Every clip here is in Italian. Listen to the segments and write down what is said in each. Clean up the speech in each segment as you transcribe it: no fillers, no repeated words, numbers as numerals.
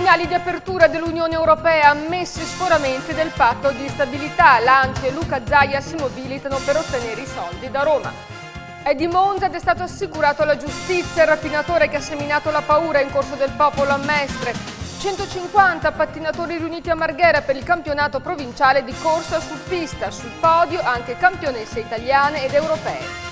Segnali di apertura dell'Unione Europea, ammessi sforamenti del patto di stabilità. Lanci e Luca Zaia si mobilitano per ottenere i soldi da Roma. È di Monza ed è stato assicurato alla giustizia il rapinatore che ha seminato la paura in Corso del Popolo a Mestre. 150 pattinatori riuniti a Marghera per il campionato provinciale di corsa su pista. Sul podio anche campionesse italiane ed europee.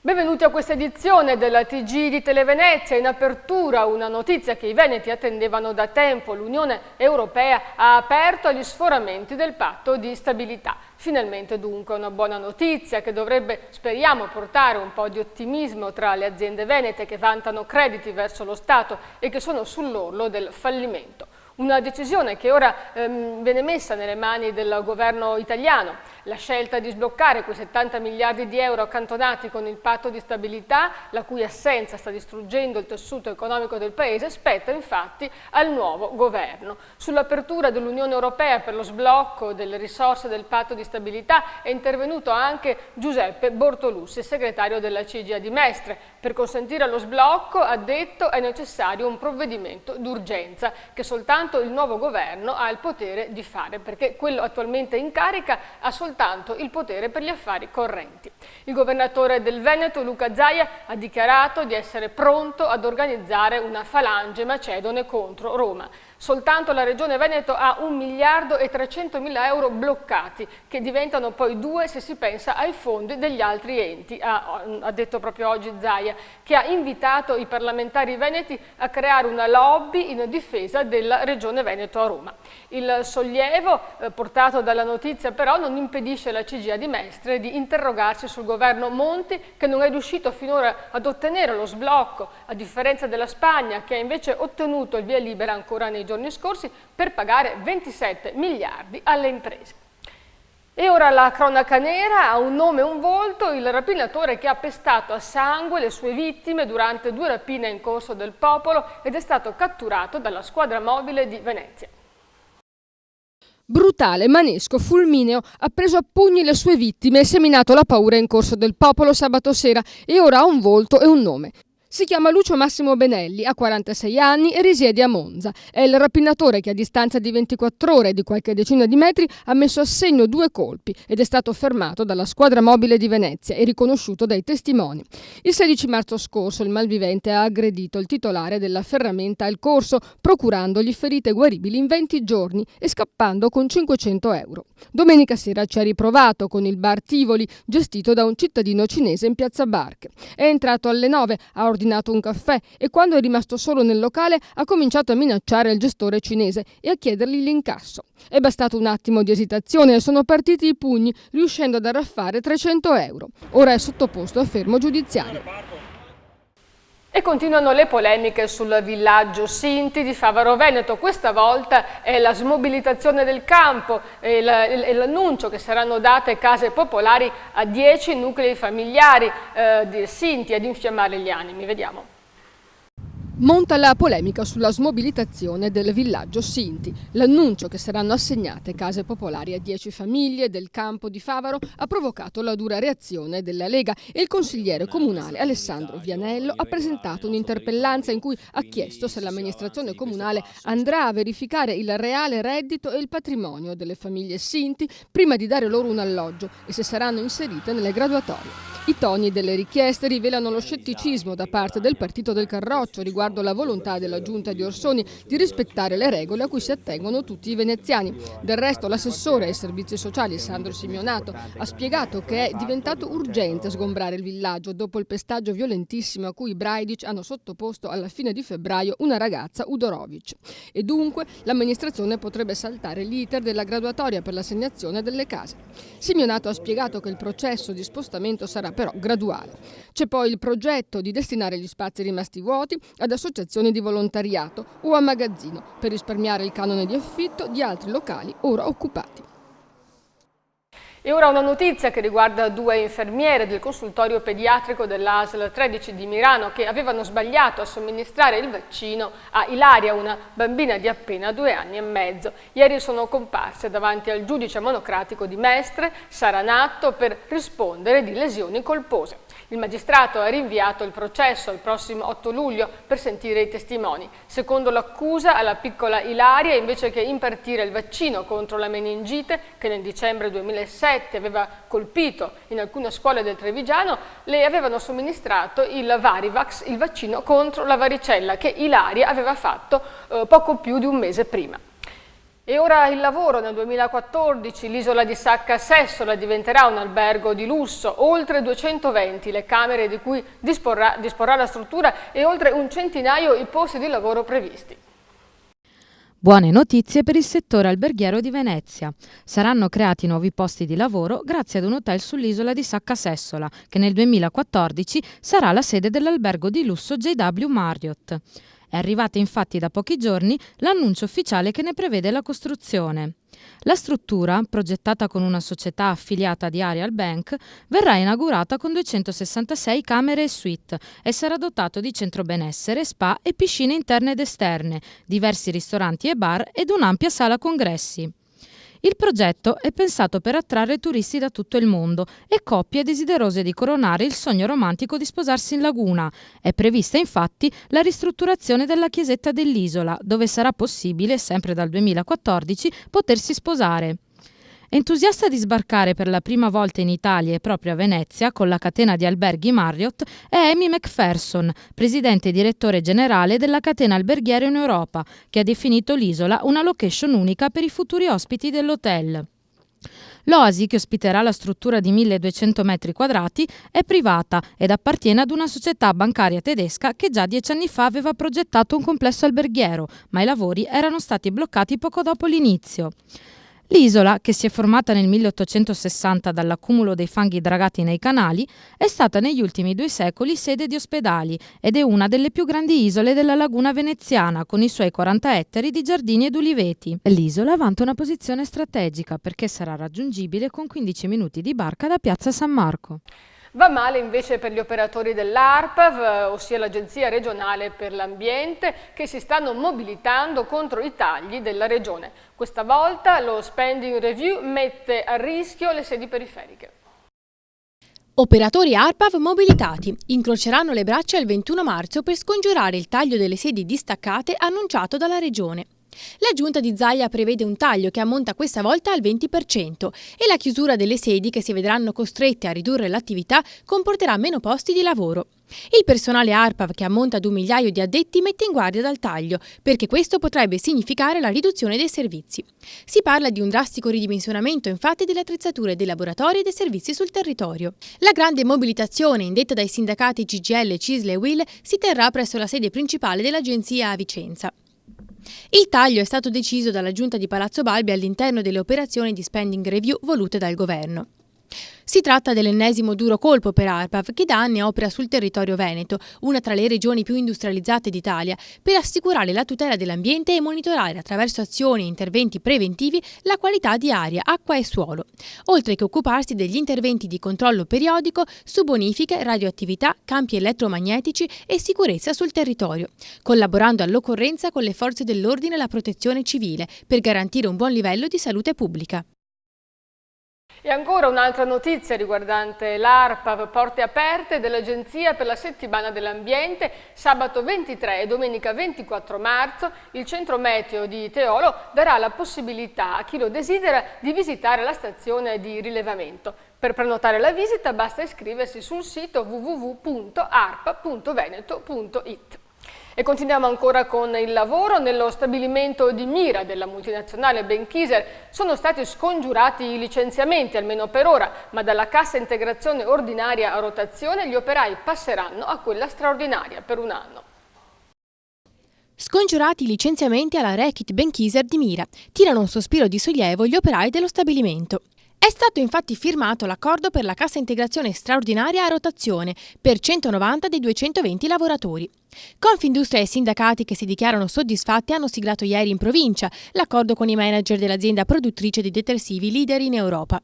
Benvenuti a questa edizione della TG di Televenezia. In apertura una notizia che i veneti attendevano da tempo. L'Unione Europea ha aperto agli sforamenti del patto di stabilità. Finalmente dunque una buona notizia che dovrebbe, speriamo, portare un po' di ottimismo tra le aziende venete che vantano crediti verso lo Stato e che sono sull'orlo del fallimento. Una decisione che ora viene messa nelle mani del governo italiano. La scelta di sbloccare quei 70 miliardi di euro accantonati con il patto di stabilità, la cui assenza sta distruggendo il tessuto economico del Paese, spetta infatti al nuovo governo. Sull'apertura dell'Unione Europea per lo sblocco delle risorse del patto di stabilità è intervenuto anche Giuseppe Bortolussi, segretario della CGIA di Mestre. Per consentire lo sblocco, ha detto, è necessario un provvedimento d'urgenza che soltanto il nuovo governo ha il potere di fare, perché quello attualmente in carica ha soltanto il potere per gli affari correnti. Il governatore del Veneto, Luca Zaia, ha dichiarato di essere pronto ad organizzare una falange macedone contro Roma. Soltanto la Regione Veneto ha 1 miliardo e 300 mila euro bloccati, che diventano poi 2 se si pensa ai fondi degli altri enti, ha detto proprio oggi Zaia, che ha invitato i parlamentari veneti a creare una lobby in difesa della Regione Veneto a Roma. Il sollievo portato dalla notizia però non impedisce alla CGIA di Mestre di interrogarsi sul governo Monti, che non è riuscito finora ad ottenere lo sblocco, a differenza della Spagna, che ha invece ottenuto il via libera ancora nei giorni scorsi per pagare 27 miliardi alle imprese. E ora la cronaca nera ha un nome e un volto: il rapinatore che ha pestato a sangue le sue vittime durante 2 rapine in Corso del Popolo ed è stato catturato dalla squadra mobile di Venezia. Brutale, manesco, fulmineo, ha preso a pugni le sue vittime e seminato la paura in Corso del Popolo sabato sera e ora ha un volto e un nome. Si chiama Lucio Massimo Benelli, ha 46 anni e risiede a Monza. È il rapinatore che a distanza di 24 ore e di qualche decina di metri ha messo a segno 2 colpi ed è stato fermato dalla squadra mobile di Venezia e riconosciuto dai testimoni. Il 16 marzo scorso il malvivente ha aggredito il titolare della ferramenta al Corso, procurandogli ferite guaribili in 20 giorni e scappando con 500 euro. Domenica sera ci ha riprovato con il bar Tivoli, gestito da un cittadino cinese in piazza Barche. È entrato alle 9, ha ordinato un caffè e quando è rimasto solo nel locale ha cominciato a minacciare il gestore cinese e a chiedergli l'incasso. È bastato un attimo di esitazione e sono partiti i pugni, riuscendo ad arraffare 300 euro. Ora è sottoposto a fermo giudiziario. E continuano le polemiche sul villaggio Sinti di Favaro Veneto. Questa volta è la smobilitazione del campo e l'annuncio che saranno date case popolari a 10 nuclei familiari di Sinti ad infiammare gli animi. Vediamo. Monta la polemica sulla smobilitazione del villaggio Sinti. L'annuncio che saranno assegnate case popolari a 10 famiglie del campo di Favaro ha provocato la dura reazione della Lega e il consigliere comunale Alessandro Vianello ha presentato un'interpellanza in cui ha chiesto se l'amministrazione comunale andrà a verificare il reale reddito e il patrimonio delle famiglie Sinti prima di dare loro un alloggio e se saranno inserite nelle graduatorie. I toni delle richieste rivelano lo scetticismo da parte del partito del Carroccio riguardo la volontà della giunta di Orsoni di rispettare le regole a cui si attengono tutti i veneziani. Del resto l'assessore ai servizi sociali Sandro Simeonato ha spiegato che è diventato urgente sgombrare il villaggio dopo il pestaggio violentissimo a cui i Braidic hanno sottoposto alla fine di febbraio una ragazza, Udorovic. E dunque l'amministrazione potrebbe saltare l'iter della graduatoria per l'assegnazione delle case. Simeonato ha spiegato che il processo di spostamento sarà però graduale. C'è poi il progetto di destinare gli spazi rimasti vuoti ad associazioni di volontariato o a magazzino per risparmiare il canone di affitto di altri locali ora occupati. E ora una notizia che riguarda 2 infermiere del consultorio pediatrico dell'ASL 13 di Milano che avevano sbagliato a somministrare il vaccino a Ilaria, una bambina di appena 2 anni e mezzo. Ieri sono comparse davanti al giudice monocratico di Mestre, Saranatto, per rispondere di lesioni colpose. Il magistrato ha rinviato il processo al prossimo 8 luglio per sentire i testimoni. Secondo l'accusa, alla piccola Ilaria, invece che impartire il vaccino contro la meningite, che nel dicembre 2007 aveva colpito in alcune scuole del Trevigiano, le avevano somministrato il Varivax, il vaccino contro la varicella, che Ilaria aveva fatto poco più di un mese prima. E ora il lavoro. Nel 2014 l'isola di Sacca Sessola diventerà un albergo di lusso, oltre 220 le camere di cui disporrà la struttura e oltre un centinaio i posti di lavoro previsti. Buone notizie per il settore alberghiero di Venezia. Saranno creati nuovi posti di lavoro grazie ad un hotel sull'isola di Sacca Sessola, che nel 2014 sarà la sede dell'albergo di lusso JW Marriott. È arrivata infatti da pochi giorni l'annuncio ufficiale che ne prevede la costruzione. La struttura, progettata con una società affiliata di Arial Bank, verrà inaugurata con 266 camere e suite e sarà dotato di centro benessere, spa e piscine interne ed esterne, diversi ristoranti e bar ed un'ampia sala congressi. Il progetto è pensato per attrarre turisti da tutto il mondo e coppie desiderose di coronare il sogno romantico di sposarsi in laguna. È prevista infatti la ristrutturazione della chiesetta dell'isola, dove sarà possibile, sempre dal 2014, potersi sposare. Entusiasta di sbarcare per la prima volta in Italia e proprio a Venezia con la catena di alberghi Marriott è Amy McPherson, presidente e direttore generale della catena alberghiera in Europa, che ha definito l'isola una location unica per i futuri ospiti dell'hotel. L'oasi, che ospiterà la struttura di 1200 metri quadrati, è privata ed appartiene ad una società bancaria tedesca che già 10 anni fa aveva progettato un complesso alberghiero, ma i lavori erano stati bloccati poco dopo l'inizio. L'isola, che si è formata nel 1860 dall'accumulo dei fanghi dragati nei canali, è stata negli ultimi 2 secoli sede di ospedali ed è una delle più grandi isole della laguna veneziana, con i suoi 40 ettari di giardini ed uliveti. L'isola vanta una posizione strategica perché sarà raggiungibile con 15 minuti di barca da Piazza San Marco. Va male invece per gli operatori dell'ARPAV, ossia l'Agenzia regionale per l'ambiente, che si stanno mobilitando contro i tagli della regione. Questa volta lo spending review mette a rischio le sedi periferiche. Operatori ARPAV mobilitati incroceranno le braccia il 21 marzo per scongiurare il taglio delle sedi distaccate annunciato dalla regione. La giunta di Zaia prevede un taglio che ammonta questa volta al 20% e la chiusura delle sedi, che si vedranno costrette a ridurre l'attività, comporterà meno posti di lavoro. Il personale ARPAV, che ammonta ad 1 migliaio di addetti, mette in guardia dal taglio, perché questo potrebbe significare la riduzione dei servizi. Si parla di un drastico ridimensionamento infatti delle attrezzature dei laboratori e dei servizi sul territorio. La grande mobilitazione, indetta dai sindacati CGIL, CISL e UIL, si terrà presso la sede principale dell'agenzia a Vicenza. Il taglio è stato deciso dalla giunta di Palazzo Balbi all'interno delle operazioni di spending review volute dal governo. Si tratta dell'ennesimo duro colpo per ARPAV, che da anni opera sul territorio veneto, una tra le regioni più industrializzate d'Italia, per assicurare la tutela dell'ambiente e monitorare attraverso azioni e interventi preventivi la qualità di aria, acqua e suolo, oltre che occuparsi degli interventi di controllo periodico su bonifiche, radioattività, campi elettromagnetici e sicurezza sul territorio, collaborando all'occorrenza con le forze dell'ordine e la protezione civile per garantire un buon livello di salute pubblica. E ancora un'altra notizia riguardante l'ARPAV, porte aperte dell'Agenzia per la Settimana dell'Ambiente. Sabato 23 e domenica 24 marzo il centro meteo di Teolo darà la possibilità a chi lo desidera di visitare la stazione di rilevamento. Per prenotare la visita basta iscriversi sul sito www.arpa.veneto.it. E continuiamo ancora con il lavoro. Nello stabilimento di Mira della multinazionale Benckiser sono stati scongiurati i licenziamenti, almeno per ora, ma dalla cassa integrazione ordinaria a rotazione gli operai passeranno a quella straordinaria per 1 anno. Scongiurati i licenziamenti alla Reckitt Benckiser di Mira, tirano un sospiro di sollievo gli operai dello stabilimento. È stato infatti firmato l'accordo per la cassa integrazione straordinaria a rotazione per 190 dei 220 lavoratori. Confindustria e sindacati, che si dichiarano soddisfatti, hanno siglato ieri in provincia l'accordo con i manager dell'azienda produttrice di detersivi leader in Europa.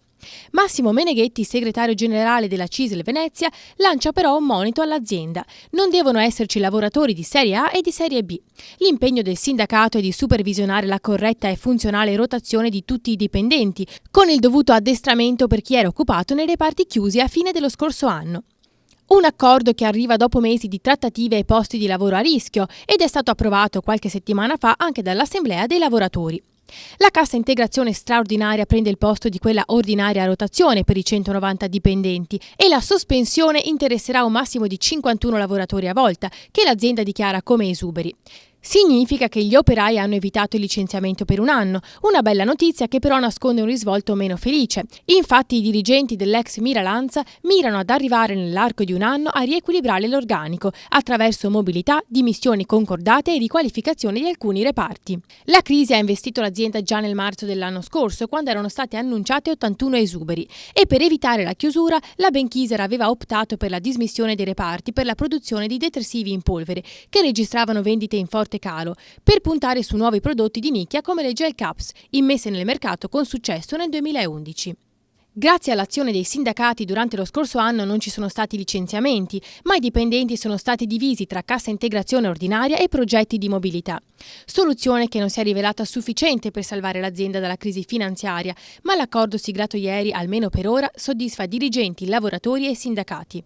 Massimo Meneghetti, segretario generale della CISL Venezia, lancia però un monito all'azienda. Non devono esserci lavoratori di serie A e di serie B. L'impegno del sindacato è di supervisionare la corretta e funzionale rotazione di tutti i dipendenti, con il dovuto addestramento per chi era occupato nei reparti chiusi a fine dello scorso anno. Un accordo che arriva dopo mesi di trattative e posti di lavoro a rischio ed è stato approvato qualche settimana fa anche dall'Assemblea dei lavoratori. La cassa integrazione straordinaria prende il posto di quella ordinaria a rotazione per i 190 dipendenti e la sospensione interesserà un massimo di 51 lavoratori a volta, che l'azienda dichiara come esuberi. Significa che gli operai hanno evitato il licenziamento per un anno, una bella notizia che però nasconde un risvolto meno felice. Infatti i dirigenti dell'ex Miralanza mirano ad arrivare nell'arco di un anno a riequilibrare l'organico attraverso mobilità, dimissioni concordate e riqualificazione di alcuni reparti. La crisi ha investito l'azienda già nel marzo dell'anno scorso, quando erano state annunciate 81 esuberi, e per evitare la chiusura la Benckiser aveva optato per la dismissione dei reparti per la produzione di detersivi in polvere, che registravano vendite in forte calo, per puntare su nuovi prodotti di nicchia come le gel caps, immesse nel mercato con successo nel 2011. Grazie all'azione dei sindacati durante lo scorso anno non ci sono stati licenziamenti, ma i dipendenti sono stati divisi tra cassa integrazione ordinaria e progetti di mobilità. Soluzione che non si è rivelata sufficiente per salvare l'azienda dalla crisi finanziaria, ma l'accordo siglato ieri, almeno per ora, soddisfa dirigenti, lavoratori e sindacati.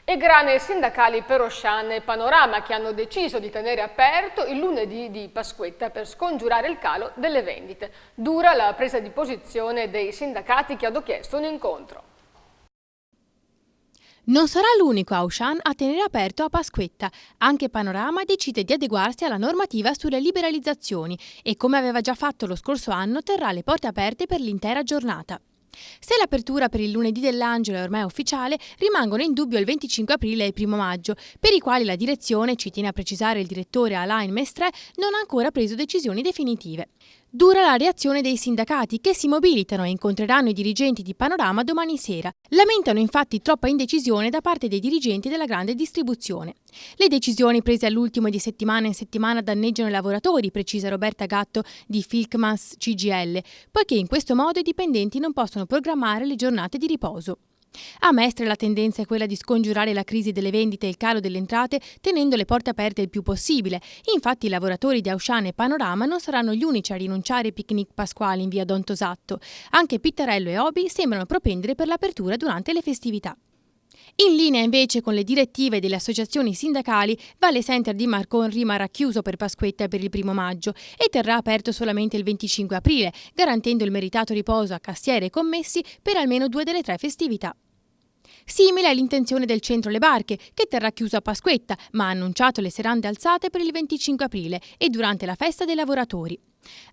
E grane sindacali per Auchan e Panorama, che hanno deciso di tenere aperto il lunedì di Pasquetta per scongiurare il calo delle vendite. Dura la presa di posizione dei sindacati che hanno chiesto un incontro. Non sarà l'unico Auchan a tenere aperto a Pasquetta. Anche Panorama decide di adeguarsi alla normativa sulle liberalizzazioni e, come aveva già fatto lo scorso anno, terrà le porte aperte per l'intera giornata. Se l'apertura per il lunedì dell'Angelo è ormai ufficiale, rimangono in dubbio il 25 aprile e il 1 maggio, per i quali la direzione, ci tiene a precisare il direttore Alain Mestre, non ha ancora preso decisioni definitive. Dura la reazione dei sindacati, che si mobilitano e incontreranno i dirigenti di Panorama domani sera. Lamentano infatti troppa indecisione da parte dei dirigenti della grande distribuzione. Le decisioni prese all'ultimo e di settimana in settimana danneggiano i lavoratori, precisa Roberta Gatto di Filkmans CGL, poiché in questo modo i dipendenti non possono programmare le giornate di riposo. A Mestre la tendenza è quella di scongiurare la crisi delle vendite e il calo delle entrate tenendo le porte aperte il più possibile. Infatti i lavoratori di Auchan e Panorama non saranno gli unici a rinunciare ai picnic pasquali in via Don Tosatto. Anche Pittarello e Obi sembrano propendere per l'apertura durante le festività. In linea invece con le direttive delle associazioni sindacali, Valle Center di Marcon rimarrà chiuso per Pasquetta e per il 1 maggio e terrà aperto solamente il 25 aprile, garantendo il meritato riposo a cassiere e commessi per almeno 2 delle 3 festività. Simile è l'intenzione del centro Le Barche, che terrà chiuso a Pasquetta, ma ha annunciato le serrande alzate per il 25 aprile e durante la festa dei lavoratori.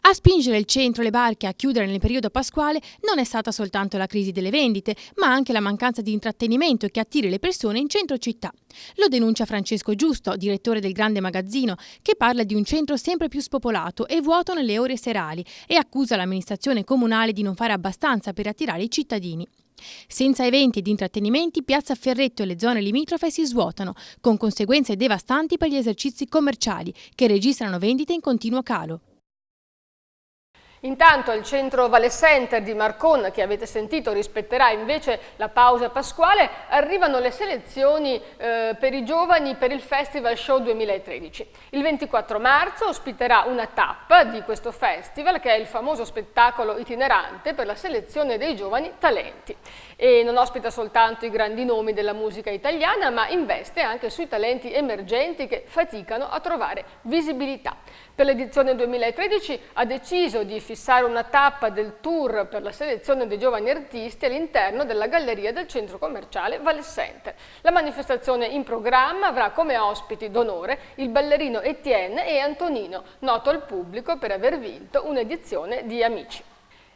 A spingere il centro Le Barche a chiudere nel periodo pasquale non è stata soltanto la crisi delle vendite, ma anche la mancanza di intrattenimento che attiri le persone in centro città. Lo denuncia Francesco Giusto, direttore del Grande Magazzino, che parla di un centro sempre più spopolato e vuoto nelle ore serali e accusa l'amministrazione comunale di non fare abbastanza per attirare i cittadini. Senza eventi ed intrattenimenti, Piazza Ferretto e le zone limitrofe si svuotano, con conseguenze devastanti per gli esercizi commerciali, che registrano vendite in continuo calo. Intanto il centro Valle Center di Marcon, che avete sentito, rispetterà invece la pausa pasquale. Arrivano le selezioni per i giovani per il Festival Show 2013. Il 24 marzo ospiterà una tappa di questo festival, che è il famoso spettacolo itinerante per la selezione dei giovani talenti. E non ospita soltanto i grandi nomi della musica italiana, ma investe anche sui talenti emergenti che faticano a trovare visibilità. Per l'edizione 2013 ha deciso di fissare una tappa del tour per la selezione dei giovani artisti all'interno della galleria del centro commerciale Valle Center. La manifestazione in programma avrà come ospiti d'onore il ballerino Etienne e Antonino, noto al pubblico per aver vinto un'edizione di Amici.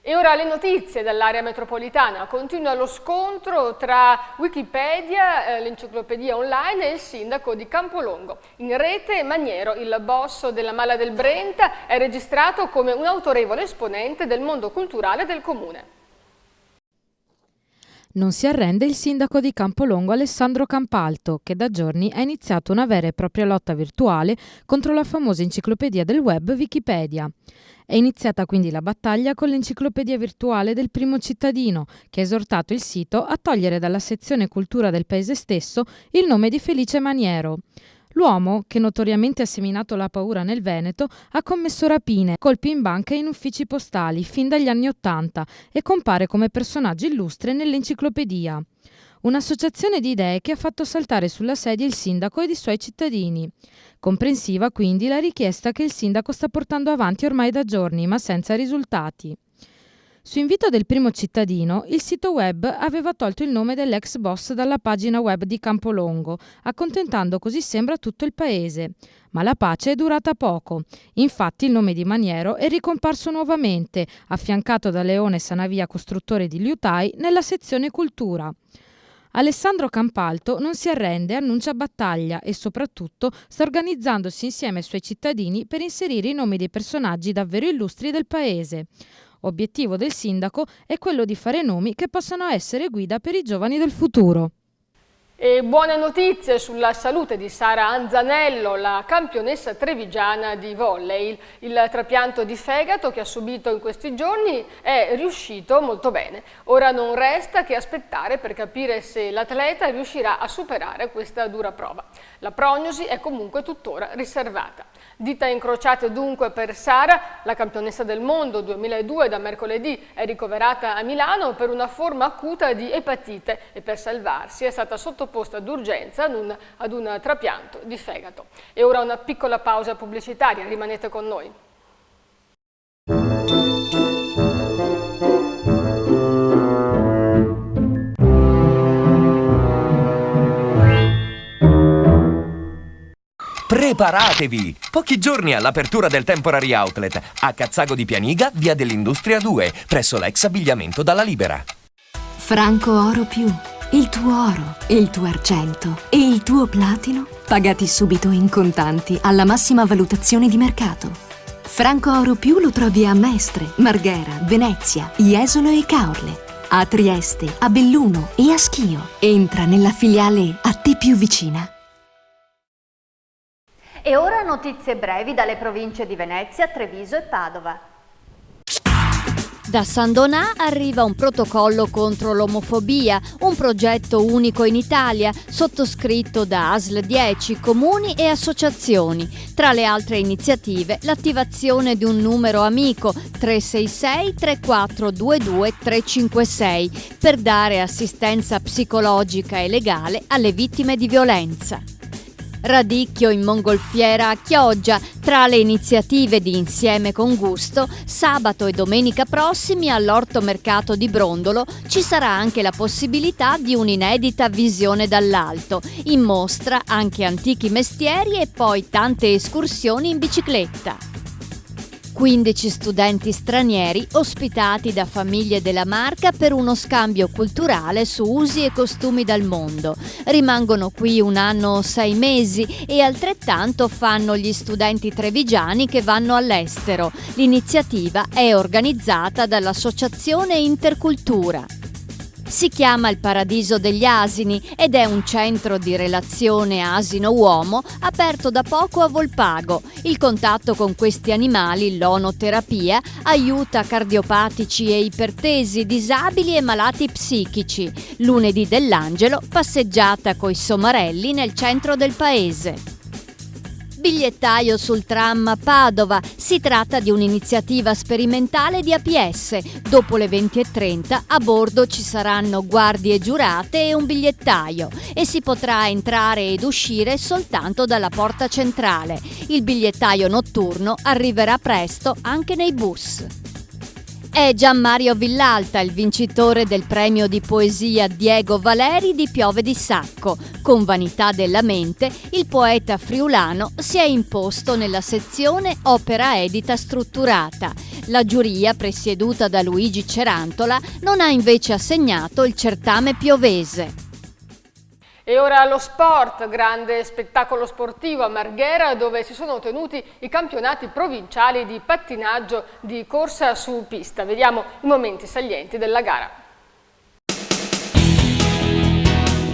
E ora le notizie dall'area metropolitana. Continua lo scontro tra Wikipedia, l'enciclopedia online, e il sindaco di Campolongo. In rete Maniero, il boss della Mala del Brenta, è registrato come un autorevole esponente del mondo culturale del comune. Non si arrende il sindaco di Campolongo Alessandro Campalto, che da giorni ha iniziato una vera e propria lotta virtuale contro la famosa enciclopedia del web Wikipedia. È iniziata quindi la battaglia con l'enciclopedia virtuale del primo cittadino, che ha esortato il sito a togliere dalla sezione cultura del paese stesso il nome di Felice Maniero. L'uomo, che notoriamente ha seminato la paura nel Veneto, ha commesso rapine, colpi in banca e in uffici postali fin dagli anni '80 e compare come personaggio illustre nell'enciclopedia. Un'associazione di idee che ha fatto saltare sulla sedia il sindaco ed i suoi cittadini. Comprensiva quindi la richiesta che il sindaco sta portando avanti ormai da giorni, ma senza risultati. Su invito del primo cittadino, il sito web aveva tolto il nome dell'ex boss dalla pagina web di Campolongo, accontentando così sembra tutto il paese. Ma la pace è durata poco. Infatti il nome di Maniero è ricomparso nuovamente, affiancato da Leone Sanavia, costruttore di liutai, nella sezione cultura. Alessandro Campalto non si arrende, annuncia battaglia e soprattutto sta organizzandosi insieme ai suoi cittadini per inserire i nomi dei personaggi davvero illustri del paese. Obiettivo del sindaco è quello di fare nomi che possano essere guida per i giovani del futuro. E buone notizie sulla salute di Sara Anzanello, la campionessa trevigiana di volley. Il trapianto di fegato che ha subito in questi giorni è riuscito molto bene. Ora non resta che aspettare per capire se l'atleta riuscirà a superare questa dura prova. La prognosi è comunque tuttora riservata. Dita incrociate dunque per Sara, la campionessa del mondo 2002 da mercoledì è ricoverata a Milano per una forma acuta di epatite e per salvarsi è stata sottoposta d'urgenza ad un trapianto di fegato. E ora una piccola pausa pubblicitaria, rimanete con noi. Preparatevi! Pochi giorni all'apertura del Temporary Outlet a Cazzago di Pianiga, via dell'Industria 2, presso l'ex abbigliamento Dalla Libera. Franco Oro Più. Il tuo oro, il tuo argento e il tuo platino pagati subito in contanti alla massima valutazione di mercato. Franco Oro Più lo trovi a Mestre, Marghera, Venezia, Jesolo e Caorle, a Trieste, a Belluno e a Schio. Entra nella filiale a te più vicina. E ora notizie brevi dalle province di Venezia, Treviso e Padova. Da San Donà arriva un protocollo contro l'omofobia, un progetto unico in Italia, sottoscritto da ASL 10, comuni e associazioni. Tra le altre iniziative, l'attivazione di un numero amico 366 3422 356 per dare assistenza psicologica e legale alle vittime di violenza. Radicchio in mongolfiera a Chioggia. Tra le iniziative di Insieme con Gusto, sabato e domenica prossimi all'Orto Mercato di Brondolo ci sarà anche la possibilità di un'inedita visione dall'alto, in mostra anche antichi mestieri e poi tante escursioni in bicicletta. 15 studenti stranieri ospitati da famiglie della Marca per uno scambio culturale su usi e costumi dal mondo. Rimangono qui un anno o 6 mesi e altrettanto fanno gli studenti trevigiani che vanno all'estero. L'iniziativa è organizzata dall'Associazione Intercultura. Si chiama Il Paradiso degli Asini ed è un centro di relazione asino-uomo aperto da poco a Volpago. Il contatto con questi animali, l'onoterapia, aiuta cardiopatici e ipertesi, disabili e malati psichici. Lunedì dell'Angelo, passeggiata coi somarelli nel centro del paese. Bigliettaio sul tram a Padova. Si tratta di un'iniziativa sperimentale di APS. Dopo le 20:30 a bordo ci saranno guardie giurate e un bigliettaio e si potrà entrare ed uscire soltanto dalla porta centrale. Il bigliettaio notturno arriverà presto anche nei bus. È Gianmario Villalta, il vincitore del premio di poesia Diego Valeri di Piove di Sacco. Con Vanità della mente, il poeta friulano si è imposto nella sezione Opera edita strutturata. La giuria, presieduta da Luigi Cerantola, non ha invece assegnato il certame piovese. E ora lo sport, grande spettacolo sportivo a Marghera dove si sono tenuti i campionati provinciali di pattinaggio di corsa su pista. Vediamo i momenti salienti della gara.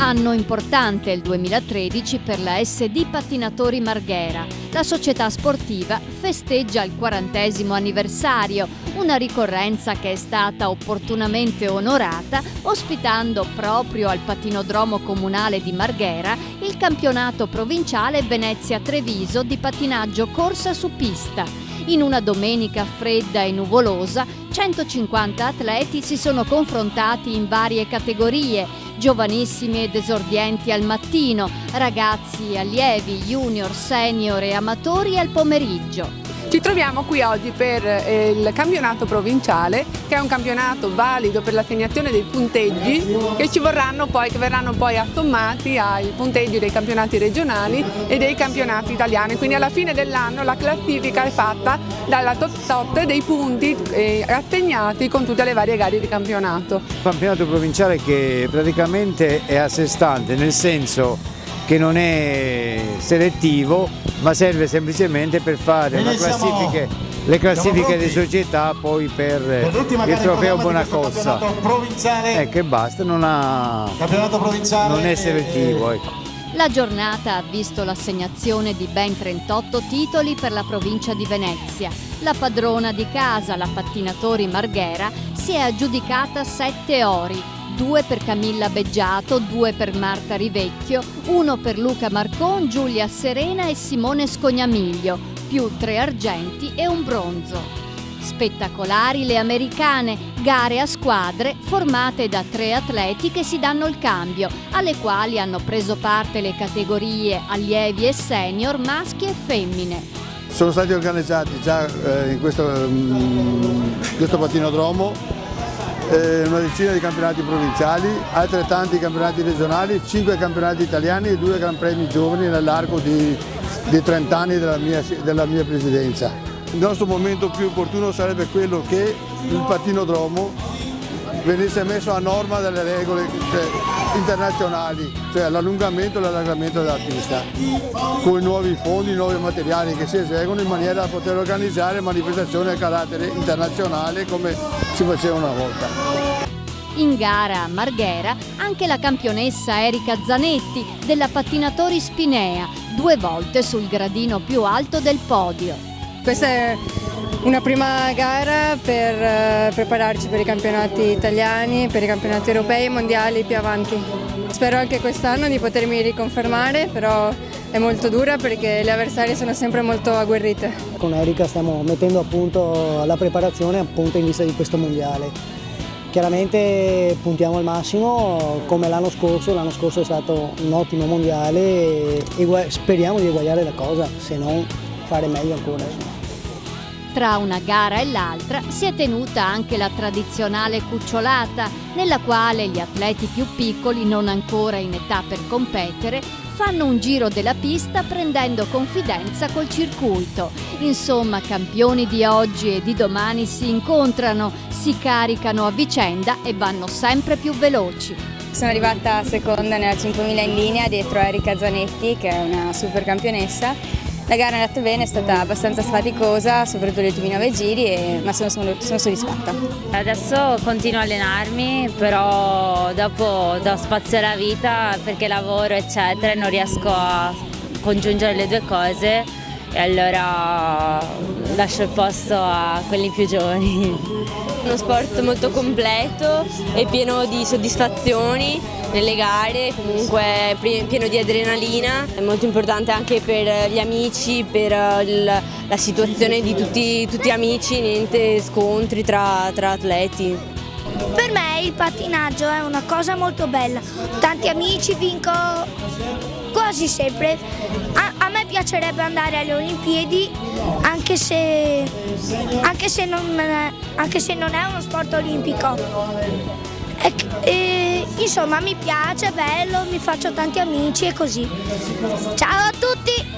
Anno importante il 2013 per la SD Pattinatori Marghera. La società sportiva festeggia il 40° anniversario, una ricorrenza che è stata opportunamente onorata ospitando proprio al Pattinodromo Comunale di Marghera il campionato provinciale Venezia-Treviso di pattinaggio corsa su pista. In una domenica fredda e nuvolosa, 150 atleti si sono confrontati in varie categorie, giovanissimi ed esordienti al mattino, ragazzi allievi, junior, senior e amatori al pomeriggio. Ci troviamo qui oggi per il campionato provinciale, che è un campionato valido per l'assegnazione dei punteggi che verranno poi assommati ai punteggi dei campionati regionali e dei campionati italiani. Quindi alla fine dell'anno la classifica è fatta dalla top dei punti assegnati con tutte le varie gare di campionato. Un campionato provinciale che praticamente è a sé stante, nel senso che non è selettivo, ma serve semplicemente per fare le classifiche di società poi per il trofeo Bonaccorsa. Che basta, non è selettivo. Ecco. La giornata ha visto l'assegnazione di ben 38 titoli per la provincia di Venezia. La padrona di casa, la Pattinatori Marghera, si è aggiudicata 7 ori. 2 per Camilla Beggiato, 2 per Marta Rivecchio, 1 per Luca Marcon, Giulia Serena e Simone Scognamiglio, più 3 argenti e un bronzo. Spettacolari le americane, gare a squadre formate da 3 atleti che si danno il cambio, alle quali hanno preso parte le categorie allievi e senior, maschi e femmine. Sono stati organizzati già in questo pattinodromo una decina di campionati provinciali, altrettanti campionati regionali, 5 campionati italiani e 2 Gran Premi giovani nell'arco di 30 anni della mia presidenza. Il nostro momento più opportuno sarebbe quello che il pattinodromo venisse messo a norma delle regole internazionali, cioè l'allungamento e l'allargamento della pista, con i nuovi fondi, i nuovi materiali che si eseguono in maniera da poter organizzare manifestazioni a carattere internazionale come si faceva una volta. In gara a Marghera anche la campionessa Erika Zanetti della Pattinatori Spinea, 2 volte sul gradino più alto del podio. Questa è una prima gara per prepararci per i campionati italiani, per i campionati europei e mondiali più avanti. Spero anche quest'anno di potermi riconfermare, però è molto dura perché le avversarie sono sempre molto agguerrite. Con Erika stiamo mettendo a punto la preparazione in vista di questo mondiale. Chiaramente puntiamo al massimo come l'anno scorso è stato un ottimo mondiale e speriamo di eguagliare la cosa, se non fare meglio ancora. Tra una gara e l'altra si è tenuta anche la tradizionale cucciolata, nella quale gli atleti più piccoli, non ancora in età per competere, fanno un giro della pista prendendo confidenza col circuito. Insomma, campioni di oggi e di domani si incontrano, si caricano a vicenda e vanno sempre più veloci. Sono arrivata seconda nella 5000 in linea dietro Erika Zanetti, che è una super campionessa. La gara è andata bene, è stata abbastanza faticosa, soprattutto gli ultimi 9 giri, ma sono soddisfatta. Adesso continuo a allenarmi, però dopo do spazio alla vita perché lavoro eccetera e non riesco a congiungere le due cose e allora lascio il posto a quelli più giovani. Uno sport molto completo e pieno di soddisfazioni nelle gare, comunque pieno di adrenalina, è molto importante anche per gli amici, per la situazione di tutti amici, niente scontri tra atleti. Per me il pattinaggio è una cosa molto bella, tanti amici, vinco quasi sempre. A me piacerebbe andare alle Olimpiadi anche se non è uno sport olimpico. Insomma mi piace, è bello, mi faccio tanti amici e così. Ciao a tutti!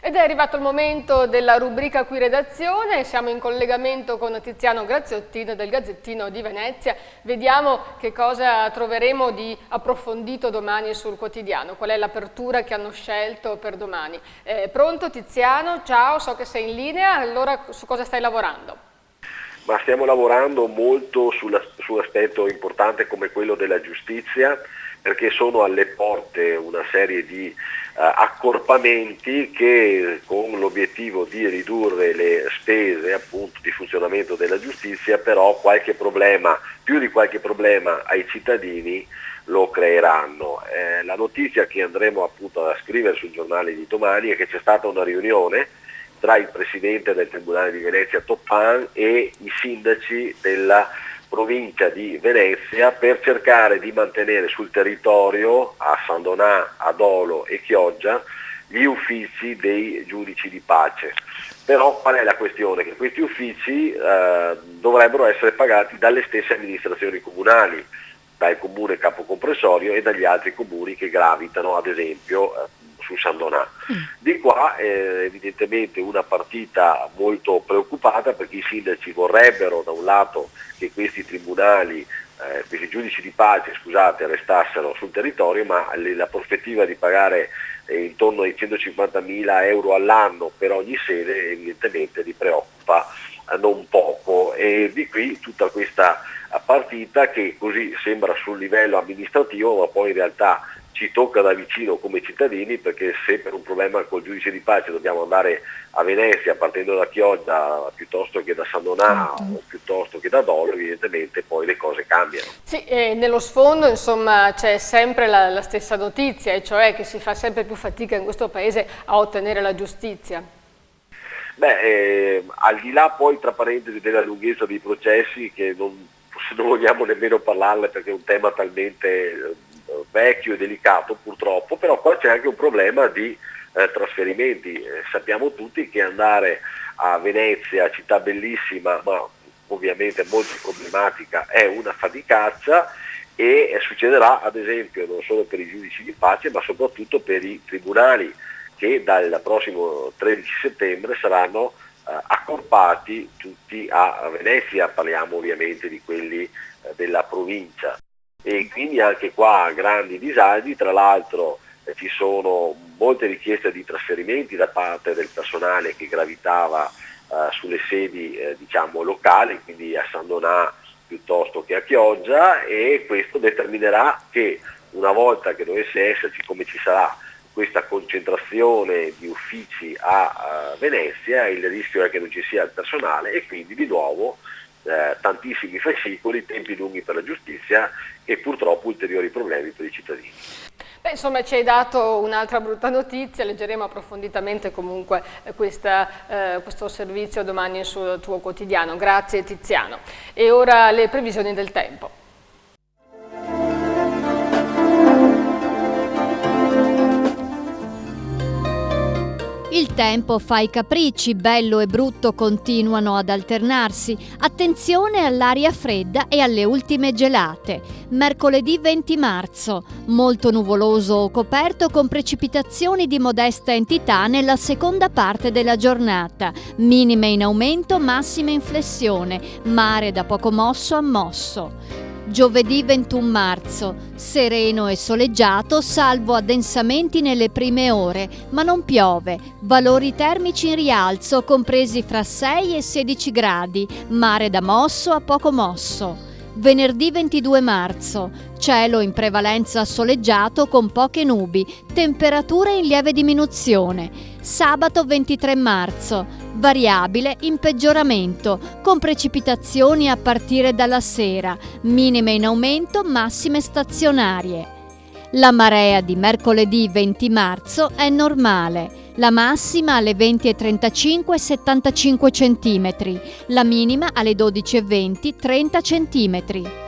Ed è arrivato il momento della rubrica Qui Redazione, siamo in collegamento con Tiziano Graziottino del Gazzettino di Venezia. Vediamo che cosa troveremo di approfondito domani sul quotidiano, qual è l'apertura che hanno scelto per domani. Pronto Tiziano? Ciao, so che sei in linea, allora su cosa stai lavorando? ma stiamo lavorando molto su un aspetto importante come quello della giustizia, perché sono alle porte una serie di accorpamenti che, con l'obiettivo di ridurre le spese appunto di funzionamento della giustizia, però qualche problema, più di qualche problema ai cittadini lo creeranno. La notizia che andremo appunto a scrivere sul giornale di domani è che c'è stata una riunione tra il presidente del Tribunale di Venezia Toppan e i sindaci della provincia di Venezia per cercare di mantenere sul territorio, a San Donà, Adolo e Chioggia, gli uffici dei giudici di pace. Però qual è la questione? Che questi uffici dovrebbero essere pagati dalle stesse amministrazioni comunali, dal comune capocomprensorio e dagli altri comuni che gravitano ad esempio su San Donà. Di qua evidentemente una partita molto preoccupata, perché i sindaci vorrebbero da un lato che questi tribunali, questi giudici di pace, scusate, restassero sul territorio, ma la prospettiva di pagare intorno ai 150.000 euro all'anno per ogni sede evidentemente li preoccupa non poco, e di qui tutta questa partita che così sembra sul livello amministrativo, ma poi in realtà ci tocca da vicino come cittadini, perché se per un problema col giudice di pace dobbiamo andare a Venezia partendo da Chioggia piuttosto che da San Donà o piuttosto che da Dolo, evidentemente poi le cose cambiano. Sì, nello sfondo insomma c'è sempre la stessa notizia, e cioè che si fa sempre più fatica in questo paese a ottenere la giustizia. Beh, al di là poi tra parentesi della lunghezza dei processi, che non vogliamo nemmeno parlarne perché è un tema talmente vecchio e delicato purtroppo, però qua c'è anche un problema di trasferimenti. Sappiamo tutti che andare a Venezia, città bellissima ma ovviamente molto problematica, è una faticaccia, e succederà ad esempio non solo per i giudici di pace ma soprattutto per i tribunali, che dal prossimo 13 settembre saranno accorpati tutti a Venezia. Parliamo ovviamente di quelli della provincia, e quindi anche qua grandi disagi. Tra l'altro ci sono molte richieste di trasferimenti da parte del personale che gravitava sulle sedi diciamo locali, quindi a San Donà piuttosto che a Chioggia, e questo determinerà che una volta che dovesse esserci, come ci sarà, questa concentrazione di uffici a Venezia, il rischio è che non ci sia il personale e quindi di nuovo tantissimi fascicoli, tempi lunghi per la giustizia e purtroppo ulteriori problemi per i cittadini. Beh, insomma, ci hai dato un'altra brutta notizia, leggeremo approfonditamente comunque questo servizio domani sul tuo quotidiano. Grazie Tiziano. E ora le previsioni del tempo. Il tempo fa i capricci, bello e brutto continuano ad alternarsi. Attenzione all'aria fredda e alle ultime gelate. Mercoledì 20 marzo, molto nuvoloso o coperto con precipitazioni di modesta entità nella seconda parte della giornata. Minime in aumento, massime in flessione, mare da poco mosso a mosso. Giovedì 21 marzo, sereno e soleggiato salvo addensamenti nelle prime ore, ma non piove, valori termici in rialzo compresi fra 6 e 16 gradi, mare da mosso a poco mosso. Venerdì 22 marzo, cielo in prevalenza soleggiato con poche nubi, temperature in lieve diminuzione. Sabato 23 marzo, variabile in peggioramento, con precipitazioni a partire dalla sera, minime in aumento, massime stazionarie. La marea di mercoledì 20 marzo è normale. La massima alle 20:35 75 cm, la minima alle 12:20 30 cm.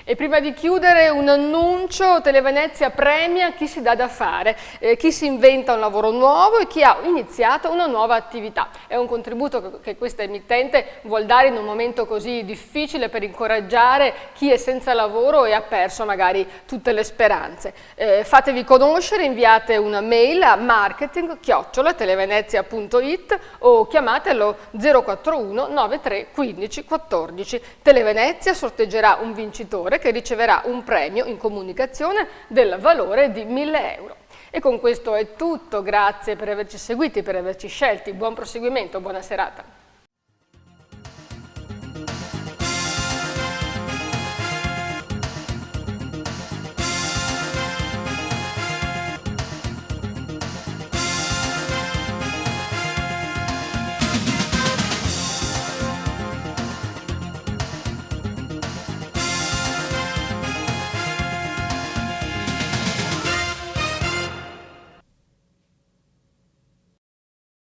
E prima di chiudere un annuncio: Televenezia premia chi si dà da fare, chi si inventa un lavoro nuovo e chi ha iniziato una nuova attività. È un contributo che questa emittente vuol dare in un momento così difficile per incoraggiare chi è senza lavoro e ha perso magari tutte le speranze. Fatevi conoscere, inviate una mail a marketing@televenezia.it o chiamatelo 041 93 15 14. Televenezia sorteggerà un vincitore che riceverà un premio in comunicazione del valore di 1.000 euro. E con questo è tutto, grazie per averci seguiti, per averci scelti, buon proseguimento, buona serata.